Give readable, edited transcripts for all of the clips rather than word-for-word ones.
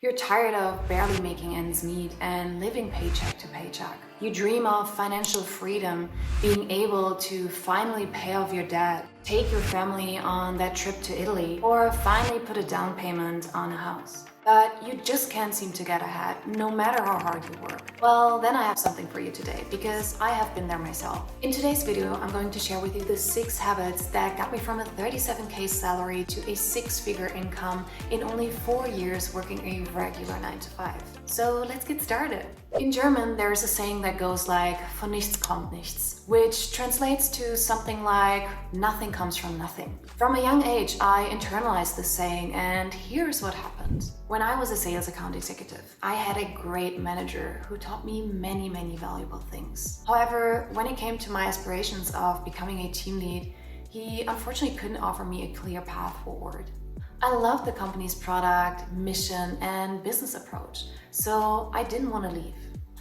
You're tired of barely making ends meet and living paycheck to paycheck. You dream of financial freedom, being able to finally pay off your debt, take your family on that trip to Italy, or finally put a down payment on a house. But you just can't seem to get ahead, no matter how hard you work. Well, then I have something for you today, because I have been there myself. In today's video, I'm going to share with you the 6 habits that got me from a 37K salary to a 6-figure income in only 4 years working a regular 9 to 5. So let's get started. In German, there is a saying that goes like, von nichts kommt nichts, which translates to something like, nothing comes from nothing. From a young age, I internalized this saying, and here's what happened. When I was a sales account executive, I had a great manager who taught me many valuable things. However, when it came to my aspirations of becoming a team lead, he unfortunately couldn't offer me a clear path forward. I loved the company's product, mission, and business approach, so I didn't want to leave.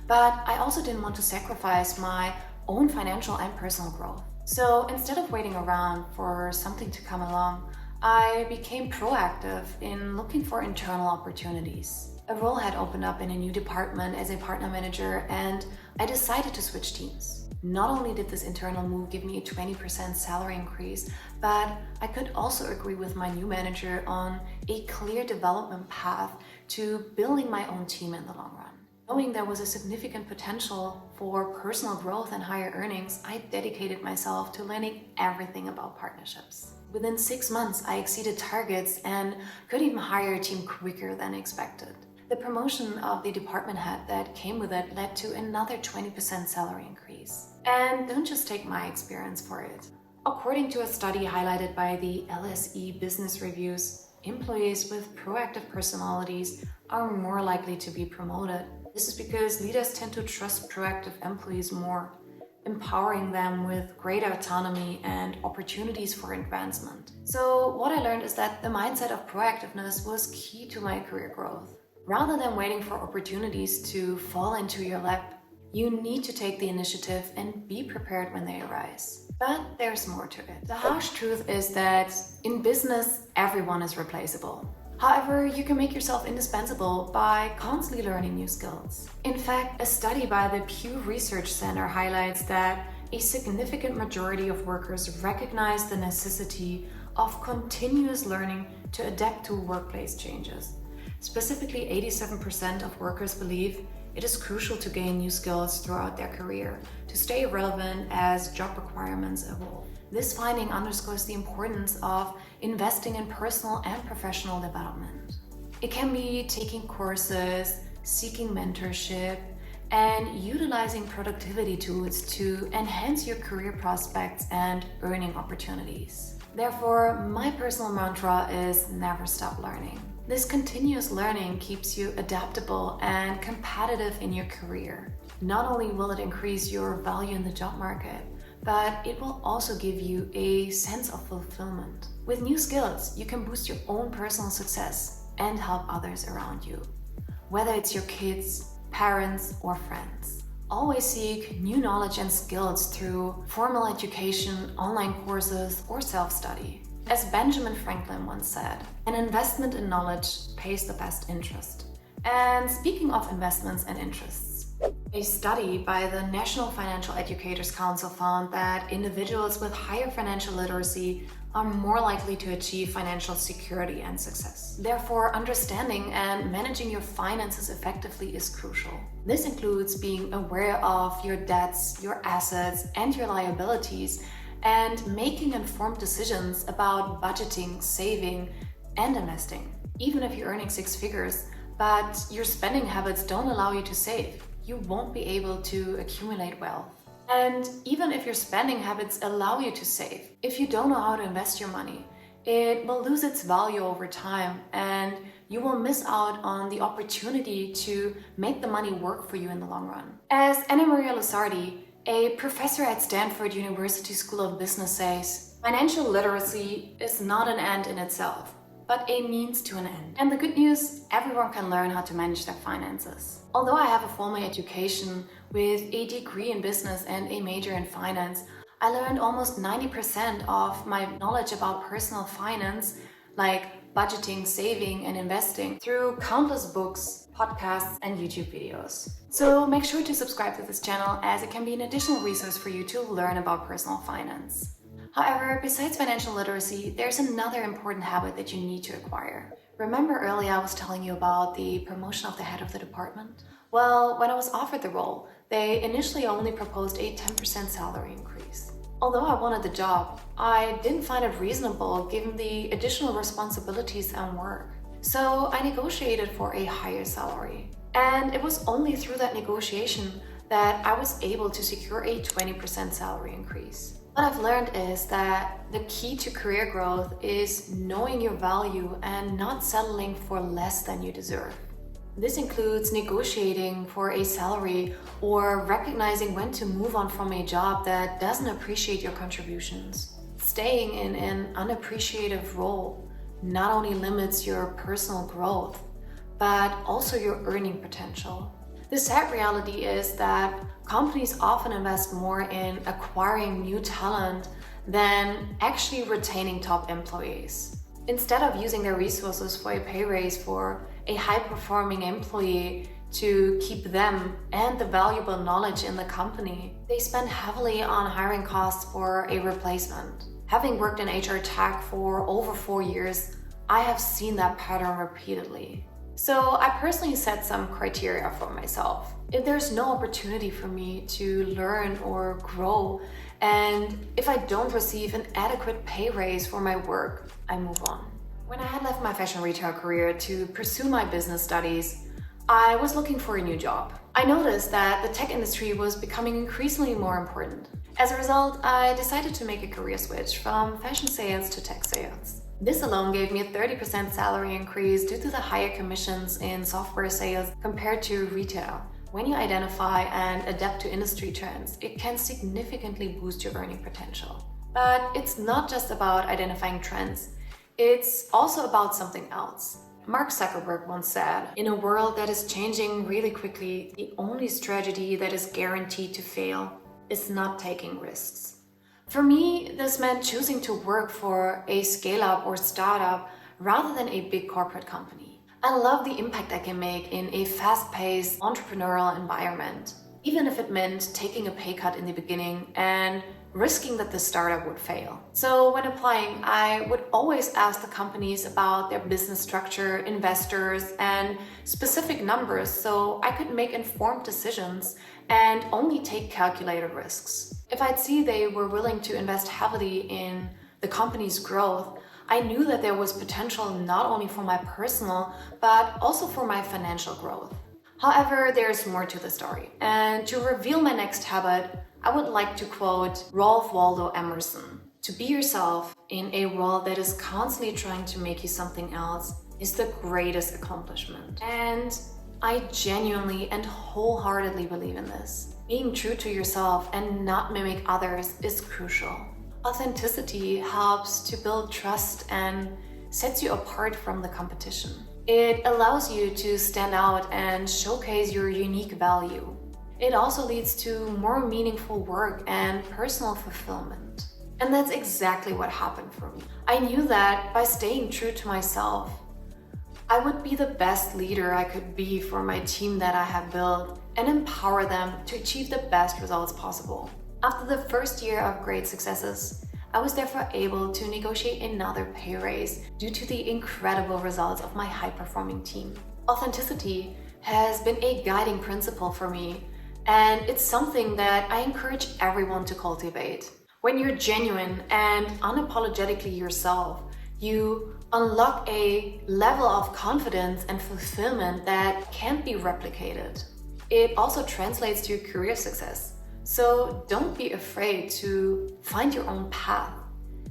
But I also didn't want to sacrifice my own financial and personal growth. So instead of waiting around for something to come along, I became proactive in looking for internal opportunities. A role had opened up in a new department as a partner manager, and I decided to switch teams. Not only did this internal move give me a 20% salary increase, but I could also agree with my new manager on a clear development path to building my own team in the long run. Knowing there was a significant potential for personal growth and higher earnings, I dedicated myself to learning everything about partnerships. Within 6 months, I exceeded targets and could even hire a team quicker than expected. The promotion of the department head that came with it led to another 20% salary increase. And don't just take my experience for it. According to a study highlighted by the LSE Business Reviews, employees with proactive personalities are more likely to be promoted. This is because leaders tend to trust proactive employees more, empowering them with greater autonomy and opportunities for advancement. So what I learned is that the mindset of proactiveness was key to my career growth. Rather than waiting for opportunities to fall into your lap, you need to take the initiative and be prepared when they arise. But there's more to it. The harsh truth is that in business, everyone is replaceable. However, you can make yourself indispensable by constantly learning new skills. In fact, a study by the Pew Research Center highlights that a significant majority of workers recognize the necessity of continuous learning to adapt to workplace changes. Specifically, 87% of workers believe it is crucial to gain new skills throughout their career to stay relevant as job requirements evolve. This finding underscores the importance of investing in personal and professional development. It can be taking courses, seeking mentorship, and utilizing productivity tools to enhance your career prospects and earning opportunities. Therefore, my personal mantra is never stop learning. This continuous learning keeps you adaptable and competitive in your career. Not only will it increase your value in the job market, but it will also give you a sense of fulfillment. With new skills, you can boost your own personal success and help others around you, whether it's your kids, parents, or friends. Always seek new knowledge and skills through formal education, online courses, or self-study. As Benjamin Franklin once said, an investment in knowledge pays the best interest. And speaking of investments and interests, a study by the National Financial Educators Council found that individuals with higher financial literacy are more likely to achieve financial security and success. Therefore, understanding and managing your finances effectively is crucial. This includes being aware of your debts, your assets, and your liabilities, and making informed decisions about budgeting, saving, and investing. Even if you're earning 6 figures, but your spending habits don't allow you to save, you won't be able to accumulate wealth. And even if your spending habits allow you to save, if you don't know how to invest your money, it will lose its value over time, and you will miss out on the opportunity to make the money work for you in the long run. As Anna Maria Lusardi, a professor at Stanford University School of Business, says, financial literacy is not an end in itself, but a means to an end. And the good news, everyone can learn how to manage their finances. Although I have a formal education with a degree in business and a major in finance, I learned almost 90% of my knowledge about personal finance, like budgeting, saving, and investing through countless books, podcasts, and YouTube videos. So make sure to subscribe to this channel, as it can be an additional resource for you to learn about personal finance. However, besides financial literacy, there's another important habit that you need to acquire. Remember earlier I was telling you about the promotion of the head of the department? Well, when I was offered the role, they initially only proposed a 10% salary increase. Although I wanted the job, I didn't find it reasonable given the additional responsibilities and work. So I negotiated for a higher salary. And it was only through that negotiation that I was able to secure a 20% salary increase. What I've learned is that the key to career growth is knowing your value and not settling for less than you deserve. This includes negotiating for a salary or recognizing when to move on from a job that doesn't appreciate your contributions. Staying in an unappreciative role not only limits your personal growth, but also your earning potential. The sad reality is that companies often invest more in acquiring new talent than actually retaining top employees. Instead of using their resources for a pay raise for a high-performing employee to keep them and the valuable knowledge in the company, they spend heavily on hiring costs for a replacement. Having worked in HR tech for over 4 years, I have seen that pattern repeatedly. So I personally set some criteria for myself. If there's no opportunity for me to learn or grow, and if I don't receive an adequate pay raise for my work, I move on. When I had left my fashion retail career to pursue my business studies, I was looking for a new job. I noticed that the tech industry was becoming increasingly more important. As a result, I decided to make a career switch from fashion sales to tech sales. This alone gave me a 30% salary increase due to the higher commissions in software sales compared to retail. When you identify and adapt to industry trends, it can significantly boost your earning potential. But it's not just about identifying trends, it's also about something else. Mark Zuckerberg once said, "In a world that is changing really quickly, the only strategy that is guaranteed to fail is not taking risks." For me, this meant choosing to work for a scale-up or startup rather than a big corporate company. I love the impact I can make in a fast-paced entrepreneurial environment, even if it meant taking a pay cut in the beginning and risking that the startup would fail. So when applying, I would always ask the companies about their business structure, investors, and specific numbers so I could make informed decisions and only take calculated risks. If I'd see they were willing to invest heavily in the company's growth, I knew that there was potential not only for my personal, but also for my financial growth. However, there's more to the story. And to reveal my next habit, I would like to quote Ralph Waldo Emerson. "To be yourself in a world that is constantly trying to make you something else is the greatest accomplishment." And I genuinely and wholeheartedly believe in this. Being true to yourself and not mimic others is crucial. Authenticity helps to build trust and sets you apart from the competition. It allows you to stand out and showcase your unique value. It also leads to more meaningful work and personal fulfillment. And that's exactly what happened for me. I knew that by staying true to myself, I would be the best leader I could be for my team that I have built and empower them to achieve the best results possible. After the first year of great successes, I was therefore able to negotiate another pay raise due to the incredible results of my high-performing team. Authenticity has been a guiding principle for me, and it's something that I encourage everyone to cultivate. When you're genuine and unapologetically yourself, you unlock a level of confidence and fulfillment that can't be replicated. It also translates to career success. So don't be afraid to find your own path.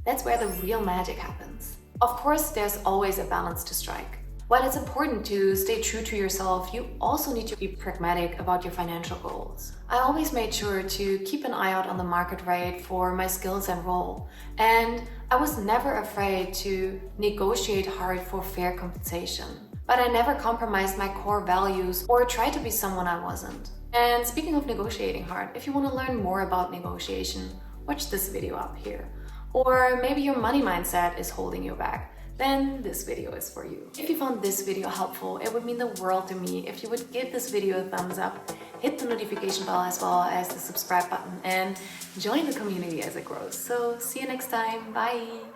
That's where the real magic happens. Of course, there's always a balance to strike. While it's important to stay true to yourself, you also need to be pragmatic about your financial goals. I always made sure to keep an eye out on the market rate for my skills and role, and I was never afraid to negotiate hard for fair compensation. But I never compromised my core values or tried to be someone I wasn't. And speaking of negotiating hard, if you want to learn more about negotiation, watch this video up here. Or maybe your money mindset is holding you back, then this video is for you. If you found this video helpful, it would mean the world to me if you would give this video a thumbs up, hit the notification bell as well as the subscribe button, and join the community as it grows. So see you next time. Bye!